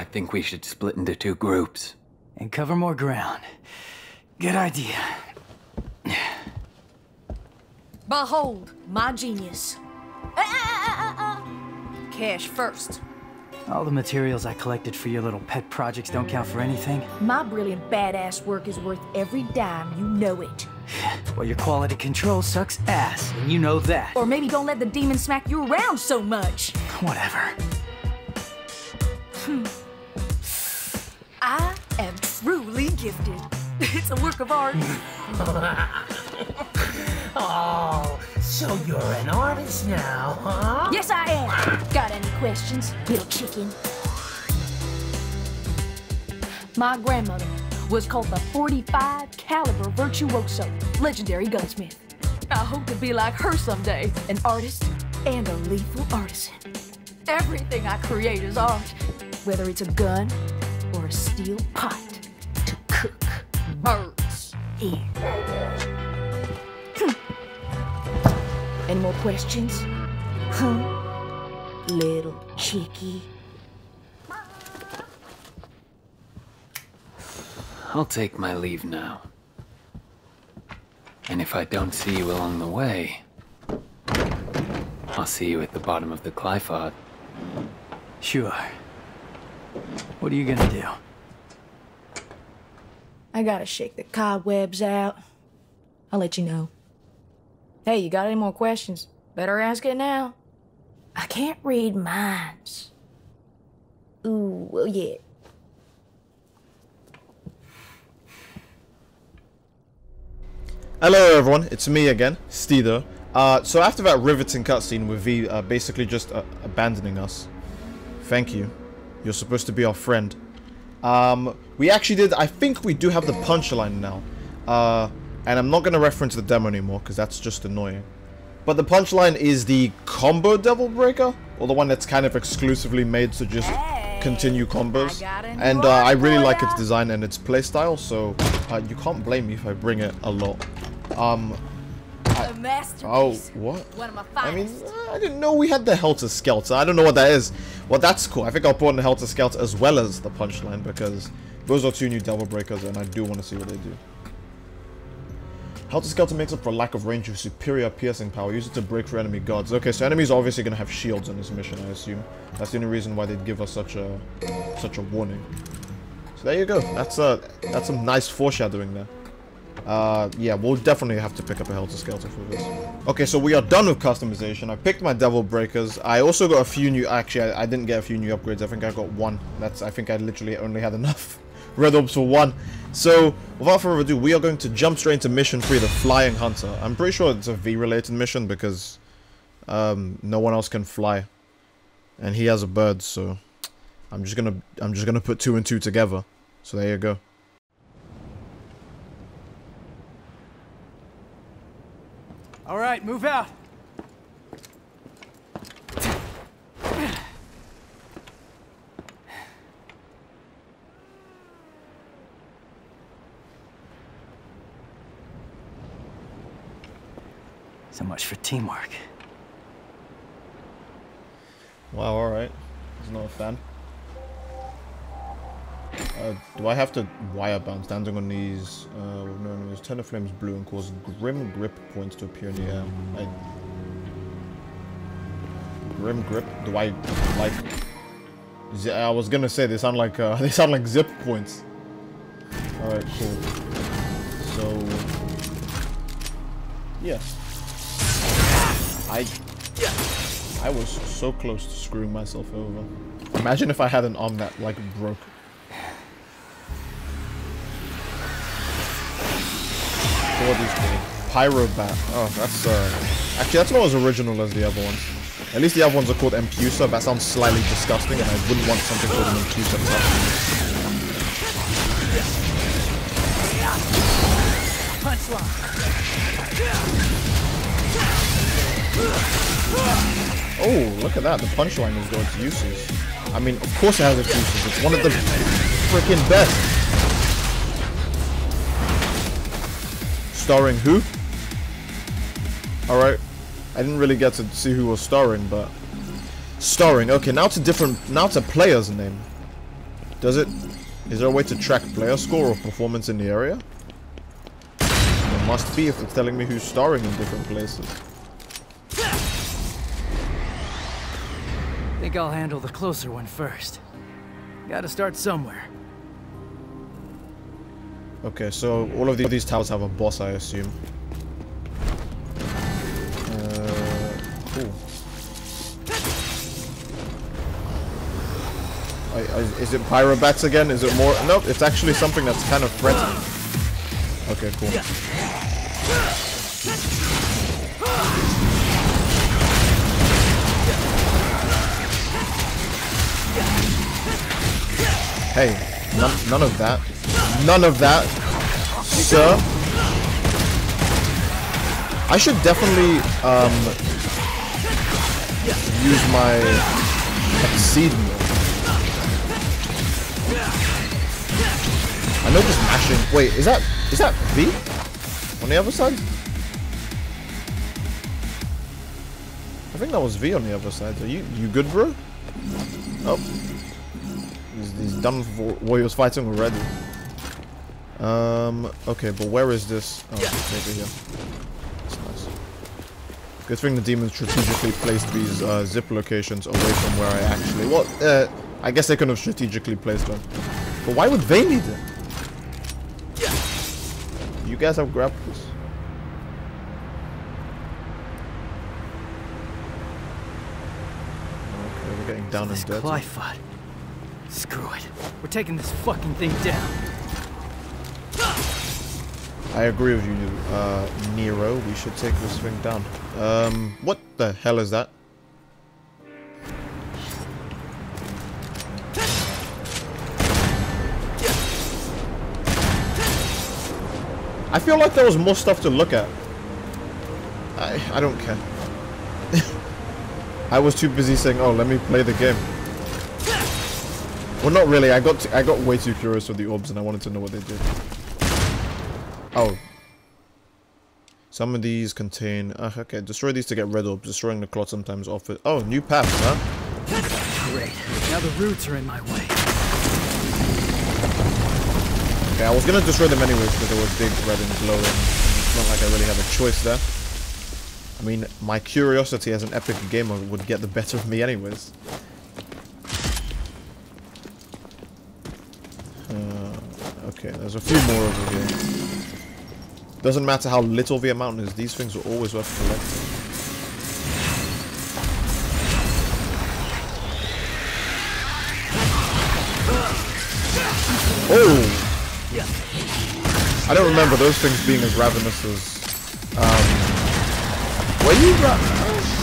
I think we should split into 2 groups. And cover more ground. Good idea. Behold, my genius. Cash first. All the materials I collected for your little pet projects don't count for anything. My brilliant badass work is worth every dime, you know it. Well, your quality control sucks ass, and you know that. Or maybe don't let the demon smack you around so much. Whatever. I am truly gifted. It's a work of art. Oh, so you're an artist now, huh? Yes, I am. Got any questions, little chicken? My grandmother was called the 45 caliber virtuoso, legendary gunsmith. I hope to be like her someday, an artist and a lethal artisan. Everything I create is art, whether it's a gun or a steel pot to cook birds here. Any more questions? Huh? Little chickie. I'll take my leave now. And if I don't see you along the way, I'll see you at the bottom of the Glyphod. Sure. What are you gonna do? I gotta shake the cobwebs out. I'll let you know. Hey, you got any more questions? Better ask it now. I can't read minds. Ooh, well, yeah. Hello everyone, it's me again, Steedoj. So after that riveting cutscene with V basically just abandoning us, thank you. You're supposed to be our friend. We actually did, I think we do have the punchline now. And I'm not going to reference the demo anymore because that's just annoying. But the punchline is the combo devil breaker, or the one that's kind of exclusively made to just continue combos. And I really like its design and its playstyle, so you can't blame me if I bring it a lot. Oh, what? I mean, I didn't know we had the Helter Skelter. I don't know what that is. Well, that's cool. I think I'll put in the Helter Skelter as well as the punchline because those are 2 new devil breakers and I do want to see what they do. Helter Skelter makes up for lack of range with superior piercing power. Use it to break through enemy guards. Okay, so enemies are obviously going to have shields on this mission, I assume. That's the only reason why they'd give us such a warning. So there you go. That's some nice foreshadowing there. Yeah, we'll definitely have to pick up a Helter Skelter for this. Okay, so we are done with customization. I picked my devil breakers. I also got a few new. Actually, I didn't get a few new upgrades. I think I got 1. I think I literally only had enough red orbs for 1. So without further ado, we are going to jump straight into mission 3, the Flying Hunter. I'm pretty sure it's a V-related mission because no one else can fly, and he has a bird. So I'm just gonna put 2 and 2 together. So there you go. All right, move out. So much for teamwork. Wow, alright. He's not a fan. Do I have to wire bound standing on these? No, turn the flames blue and cause grim grip points to appear in the air. Grim grip? Do I like? I was gonna say they sound like zip points. All right, cool. So yeah, I was so close to screwing myself over. Imagine if I had an arm that like broke. What are these called? Pyro Bat. Oh, that's actually that's not as original as the other ones. At least the other ones are called Empusa. That sounds slightly disgusting, and I wouldn't want something called an Empusa. Oh, look at that. The punchline has got its uses. I mean, of course it has its uses. It's one of the freaking best. Starring who? Alright. I didn't really get to see who was starring, but... Starring. Okay, now it's a player's name. Does it... Is there a way to track player score or performance in the area? There must be if it's telling me who's starring in different places. Think I'll handle the closer one first. Gotta start somewhere. Okay, so all of these towers have a boss, I assume. Cool. Is it pyrobats again? Is it more? Nope, it's actually something that's kind of threatening. Okay, cool. Hey, none of that. None of that, sir. I should definitely use my exceed more. I know just mashing. Wait, is that V on the other side? I think that was V on the other side. Are you good, bro? Oh, he's done what he was fighting already. Okay, but where is this? Oh, maybe here. That's nice. Good thing the demons strategically placed these zip locations away from where I actually... Well, I guess they could have strategically placed them. But why would they need it? You guys have grapples? Okay, we're getting down and dirty. Glyphot. Screw it. We're taking this fucking thing down. I agree with you, Nero. We should take this thing down. What the hell is that? I feel like there was more stuff to look at. I don't care. I was too busy saying, "Oh, let me play the game." Well, not really. I got way too curious with the orbs, and I wanted to know what they did. Oh. Some of these contain... okay, destroy these to get red orbs. Destroying the clot sometimes offers... Oh, new paths, huh? Great. Now the roots are in my way. Okay, I was gonna destroy them anyways because they were big, red, and glowing. It's not like I really have a choice there. I mean, my curiosity as an epic gamer would get the better of me anyways. Okay, there's a few more over here. Doesn't matter how little the amount is, these things are always worth collecting. Oh! I don't remember those things being as ravenous as... were you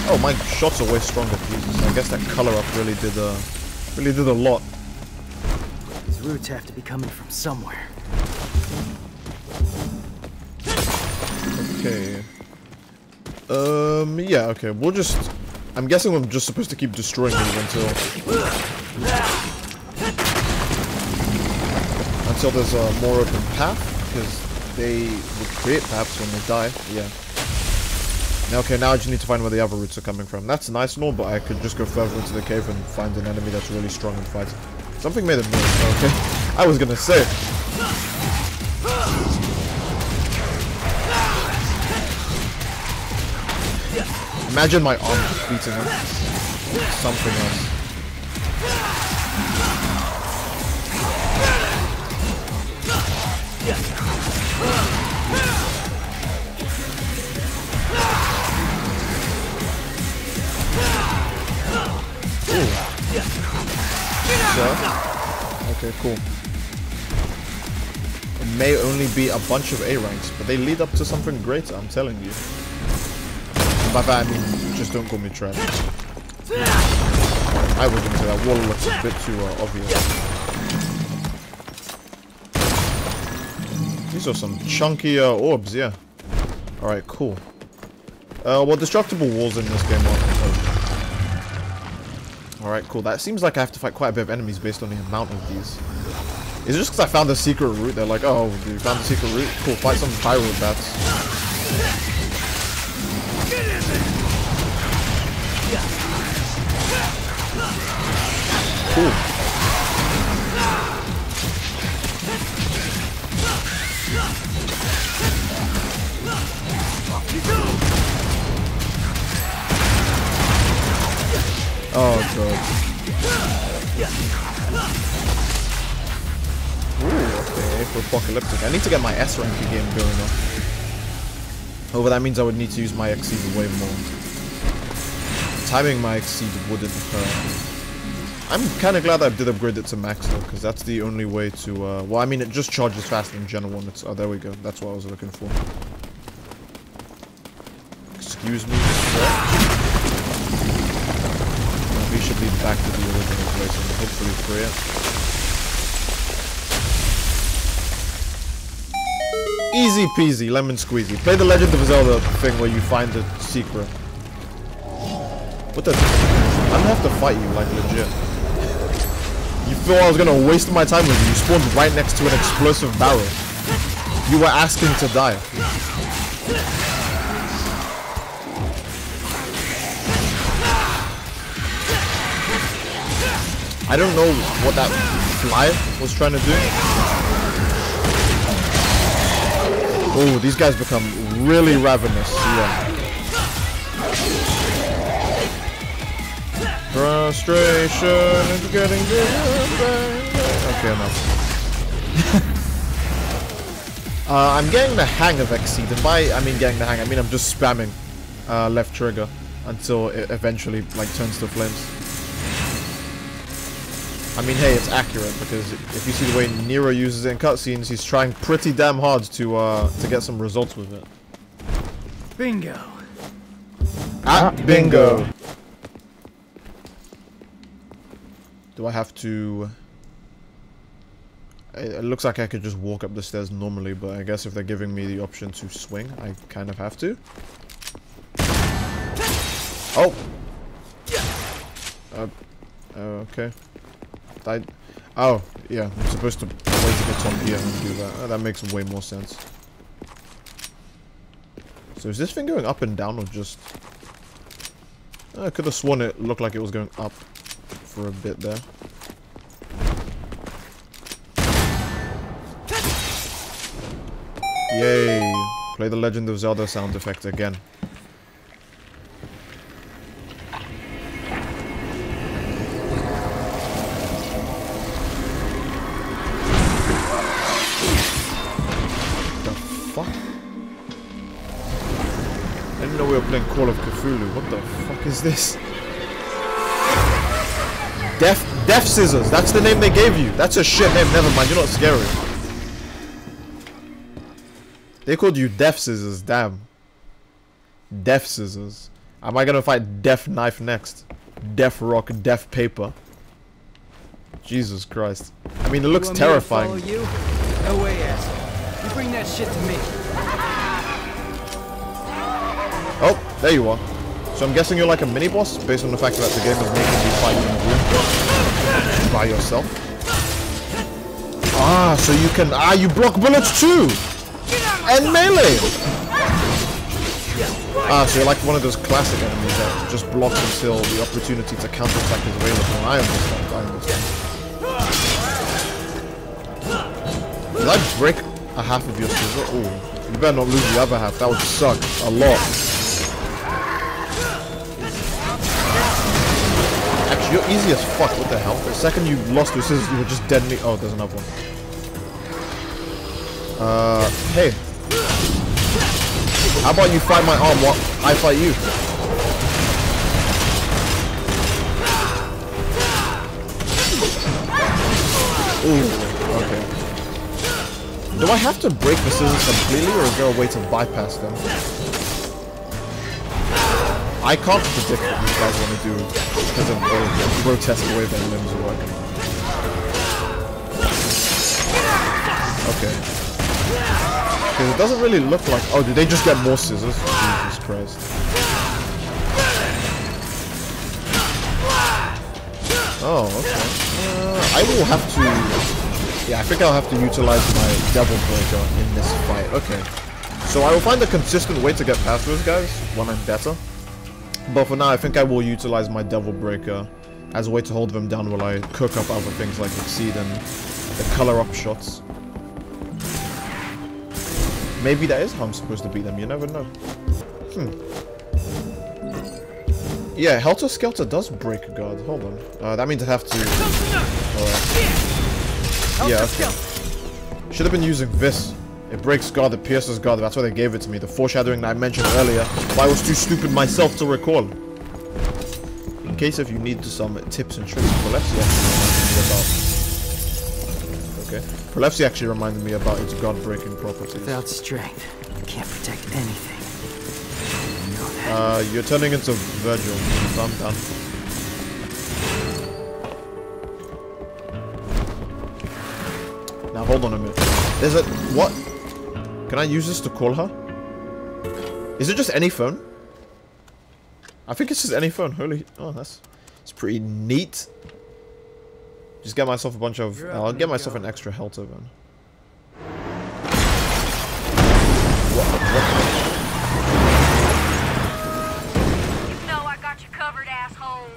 oh, my shots are way stronger, Jesus. I guess that color up really did a lot. These roots have to be coming from somewhere. Okay. Yeah, okay. We'll just... I'm guessing I'm just supposed to keep destroying these until there's a more open path, because they would create paths when they die. Yeah. Okay, now I just need to find where the other roots are coming from. That's nice and all, but I could just go further into the cave and find an enemy that's really strong and fight. Something made a noise. Okay. I was gonna say. Imagine my arm just beating him. Something else. Ooh. So, okay, cool. It may only be a bunch of A ranks, but they lead up to something greater, I'm telling you. By that I mean, just don't call me trash. I wouldn't say that. Wall looks a bit too obvious. These are some chunkier orbs, yeah. Alright, cool. Well, destructible walls in this game are... Alright, cool. That seems like I have to fight quite a bit of enemies based on the amount of these. Is it just because I found a secret route? They're like, oh, you found a secret route? Cool, fight some pyro bats. Cool. Oh god. Ooh, okay, for apocalyptic. I need to get my S rank game going on. However, that means I would need to use my Exceed way more. Timing my Exceed wouldn't hurt. I'm kind of glad I did upgrade it to max though, because that's the only way to, well, I mean, it just charges faster in Gen 1. It's, oh, there we go. That's what I was looking for. Excuse me, sir. We should lead back to the original place and hopefully free it. Easy peasy, lemon squeezy. Play the Legend of Zelda thing where you find the secret. What the? I'm gonna have to fight you, like, legit. You thought I was gonna waste my time with you. You spawned right next to an explosive barrel. You were asking to die. I don't know what that fly was trying to do. Oh, these guys become really ravenous. Yeah. Frustration is getting bigger. Okay, enough. I'm getting the hang of Exceed, and by I mean getting the hang, I mean I'm just spamming left trigger until it eventually like turns to flames. I mean, hey, it's accurate because if you see the way Nero uses it in cutscenes, he's trying pretty damn hard to get some results with it. Bingo. Bingo. Do I have to... It looks like I could just walk up the stairs normally, but I guess if they're giving me the option to swing, I kind of have to. Oh! Okay. Oh, yeah, I'm supposed to wait to get on here and do that. That makes way more sense. So is this thing going up and down or just... I could have sworn it looked like it was going up for a bit there. Yay! Play the Legend of Zelda sound effect again. The fuck? I didn't know we were playing Call of Cthulhu. What the fuck is this? Death Scissors, that's the name they gave you. That's a shit name, never mind, you're not scary. They called you Death Scissors, damn. Death Scissors. Am I gonna fight Death Knife next? Death Rock, Death Paper. Jesus Christ. I mean, it looks terrifying. Me to follow you? No way, asshole. You bring that shit to me. Oh, there you are. So I'm guessing you're like a mini-boss, based on the fact that the game is making you fight in a group by yourself. Ah, so you can... Ah, you block bullets too! And melee! Ah, so you're like one of those classic enemies that just blocks until the opportunity to counterattack is available. I understand, I understand. Did I break a half of your scissor? Oh, you better not lose the other half. That would suck a lot. You're easy as fuck, what the hell? The second you lost your scissors, you were just dead meat. Oh, there's another one. Hey. How about you fight my arm while I fight you? Ooh, okay. Do I have to break the scissors completely, or is there a way to bypass them? I can't predict what these guys want to do because of the grotesque way their limbs work. Okay. Because it doesn't really look like... Oh, did they just get more scissors? Jesus Christ. Oh, okay. I will have to... Yeah, I think I'll have to utilize my Devil Breaker in this fight. Okay. So I will find a consistent way to get past those guys when I'm better. But for now, I think I will utilize my Devil Breaker as a way to hold them down while I cook up other things like Exceed and the color up shots. Maybe that is how I'm supposed to beat them, you never know. Yeah, Helter Skelter does break guard. Hold on. That means I have to... yeah, okay. Should have been using this. It breaks guard, it pierces guard. That's why they gave it to me. The foreshadowing that I mentioned earlier. But I was too stupid myself to recall. In case if you need some tips and tricks, Prolepsy actually reminded me about its guard breaking properties. Without strength, you can't protect anything. You know that. You're turning into Virgil. Calm down. Now hold on a minute. There's a what? Can I use this to call her? Is it just any phone? I think it's just any phone. Holy, oh, it's pretty neat. Just get myself a bunch of. I'll get myself an extra Helter then. What? You know I got you covered, asshole.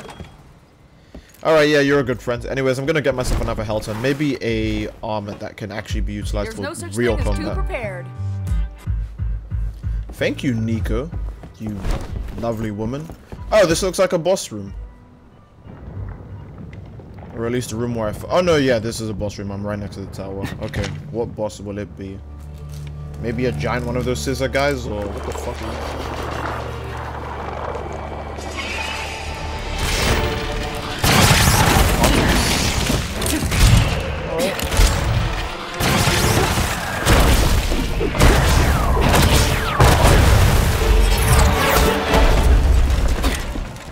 Alright, yeah, you're a good friend. Anyways, I'm gonna get myself another Helter. Maybe a armor that can actually be utilized for real combat. Prepared. Thank you, Nico. You lovely woman. Oh, this looks like a boss room. Or at least a room where I... Oh, no, yeah, this is a boss room. I'm right next to the tower. Okay, what boss will it be? Maybe a giant one of those scissor guys? Or what the fuck is that?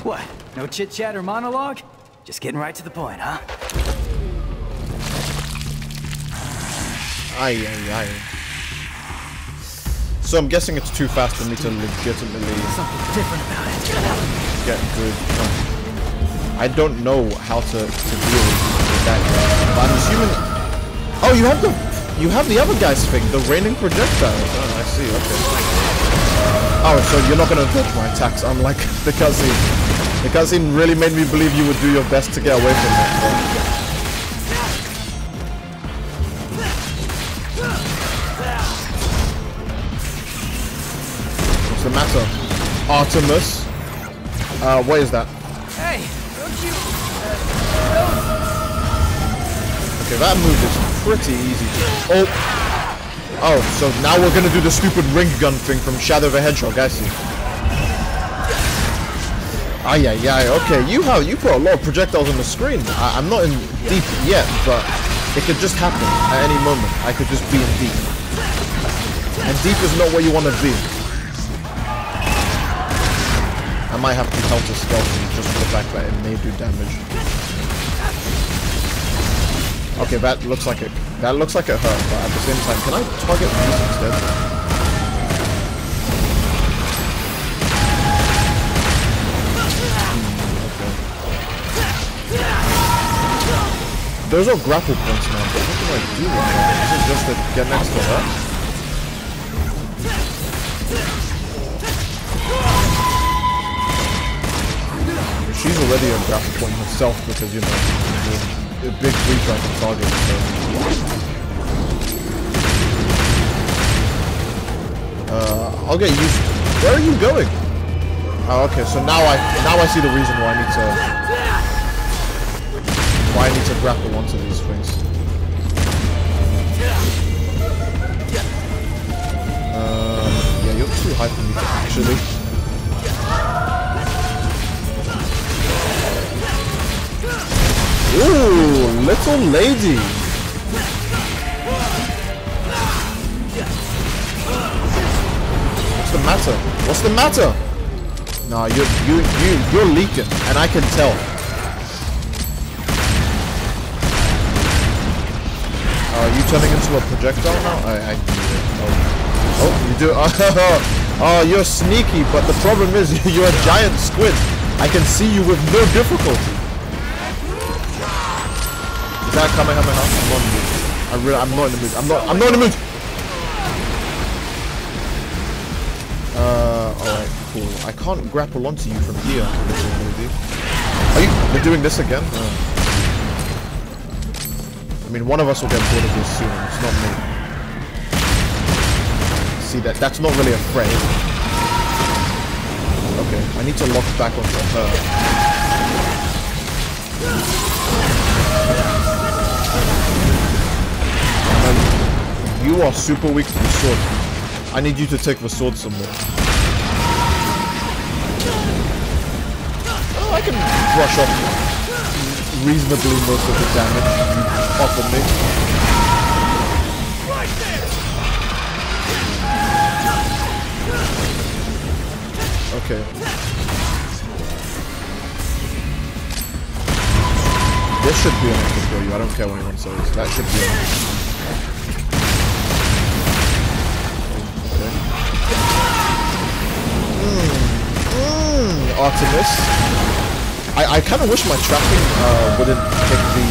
What? No chit-chat or monologue? Just getting right to the point, huh? Aye, aye, aye. So I'm guessing it's too fast for me to legitimately Something different about it. get good. I don't know how to deal with that guy. But I'm assuming. Oh, you have the other guy's thing, the raining projectiles. Oh, I see. Okay. Oh, so you're not gonna dodge my attacks, unlike the cutscene. The cutscene really made me believe you would do your best to get away from that. What's the matter? Artemis? What is that? Hey, don't you... Okay, that move is pretty easy to... Oh, so now we're gonna do the stupid ring gun thing from Shadow the Hedgehog, I see. Ay, ay, ay, okay, you put a lot of projectiles on the screen. I'm not in deep yet, but it could just happen at any moment. I could just be in deep. And deep is not where you want to be. I might have to Helter Skelter just for the fact that it may do damage. Okay, that looks like it hurt, but at the same time, can I target these instead? Those are grapple points now, but what do I do with them? Is it just to get next to her? She's already a grapple point herself because, you know, a big creature I can target. So. I'll get used to it. Where are you going? Oh, okay, so now I see the reason why I need to grapple onto these things. Yeah, you're too high for me actually. Ooh, little lady. What's the matter? What's the matter? No, you're leaking, and I can tell. Are you turning into a projectile now? Oh, you do. Oh, you're sneaky, but the problem is you're a giant squid. I can see you with no difficulty. Is that Kamehameha? I'm not in the mood. I'm not in the mood. Alright, cool. I can't grapple onto you from here. You're doing this again? I mean, one of us will get bored of this soon. It's not me. See, that's not really a threat. Okay, I need to lock back onto her. You are super weak to the sword. I need you to take the sword somewhere. Oh, I can brush off reasonably most of the damage you offered me. Okay. This should be enough to kill you. I don't care what anyone says. That should be enough. Okay. Artemis. I kind of wish my tracking wouldn't pick the...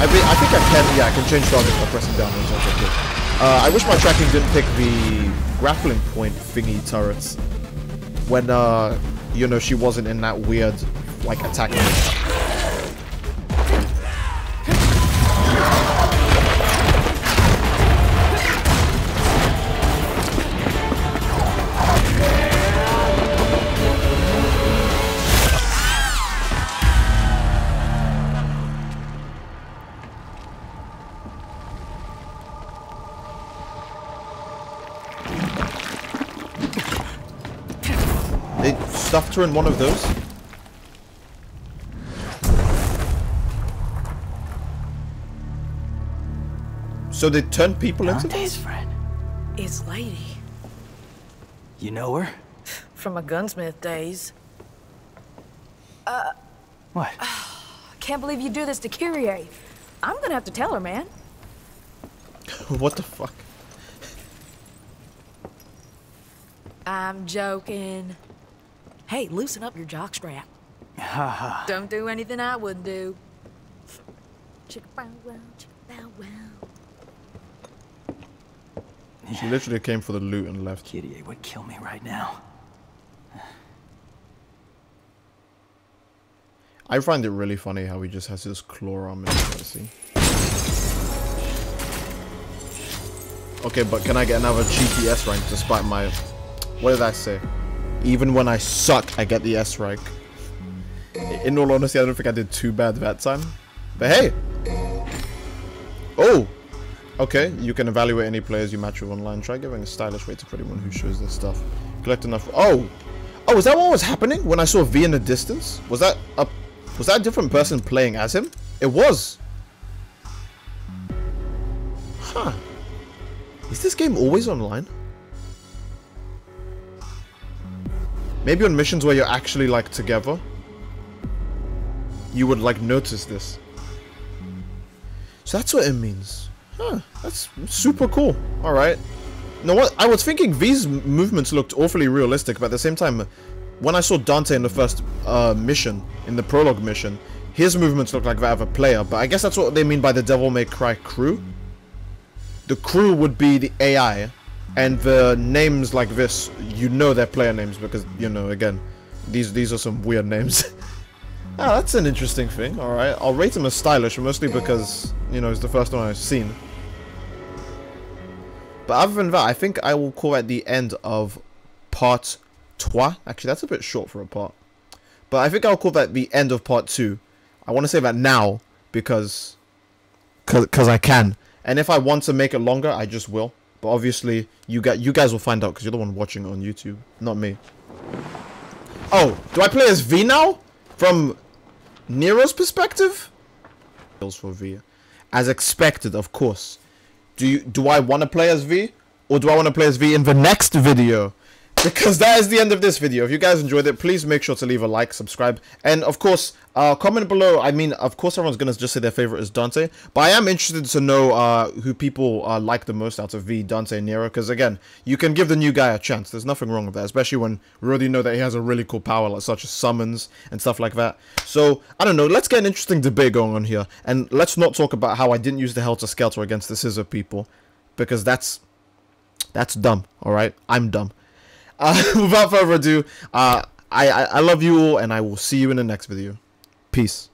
I think I can. Yeah, I can change target by pressing down. I wish my tracking didn't pick the grappling point thingy turrets when you know, she wasn't in that weird like attack mode. They stuffed her in one of those. So they turned people into Dante's this? friend. It's Lady. You know her? From my gunsmith days. What? Can't believe you do this to Kyrie. I'm gonna have to tell her, man. What the fuck? I'm joking. Hey, loosen up your jockstrap. Haha. Don't do anything I wouldn't do. Chicka bow wow, chicka bow wow. She literally came for the loot and left. Kyrie would kill me right now. I find it really funny how he just has his claw arm in his see. Okay, but can I get another cheeky S rank despite my... What did I say? Even when I suck, I get the S rank. In all honesty, I don't think I did too bad that time. But hey! Oh! Okay, you can evaluate any players you match with online. Try giving a stylish way to anyone who shows this stuff. Collect enough... Oh! Oh, is that what was happening when I saw V in the distance? Was that a different person playing as him? It was! Huh. Is this game always online? Maybe on missions where you're actually like together, you would like notice this. So that's what it means. Huh, that's super cool. Alright. You know what? I was thinking V's movements looked awfully realistic, but at the same time, when I saw Dante in the first mission, in the prologue mission, his movements looked like that of a player, but I guess that's what they mean by the Devil May Cry crew. The crew would be the AI, and the names like this, you know they're player names because, you know, again, these are some weird names. Ah, that's an interesting thing. Alright, I'll rate him as stylish, mostly because, you know, it's the first one I've seen. But other than that, I think I will call at the end of part 2. Actually, that's a bit short for a part. But I think I'll call that the end of part 2. I want to say that now, because I can. And if I want to make it longer, I just will. But obviously, you guys will find out because you're the one watching it on YouTube, not me. Oh, do I play as V now? From Nero's perspective? For V. As expected, of course. Do I want to play as V? Or do I want to play as V in the next video? Because that is the end of this video. If you guys enjoyed it, please make sure to leave a like, subscribe, and of course, comment below. I mean, of course, everyone's going to just say their favorite is Dante, but I am interested to know who people like the most out of V, Dante, and Nero, because again, you can give the new guy a chance. There's nothing wrong with that, especially when we already know that he has a really cool power, like such as summons and stuff like that. So, I don't know, let's get an interesting debate going on here, and let's not talk about how I didn't use the Helter Skelter against the Scissor people, because that's dumb, alright? I'm dumb. Without further ado, I love you all, and I will see you in the next video. Peace.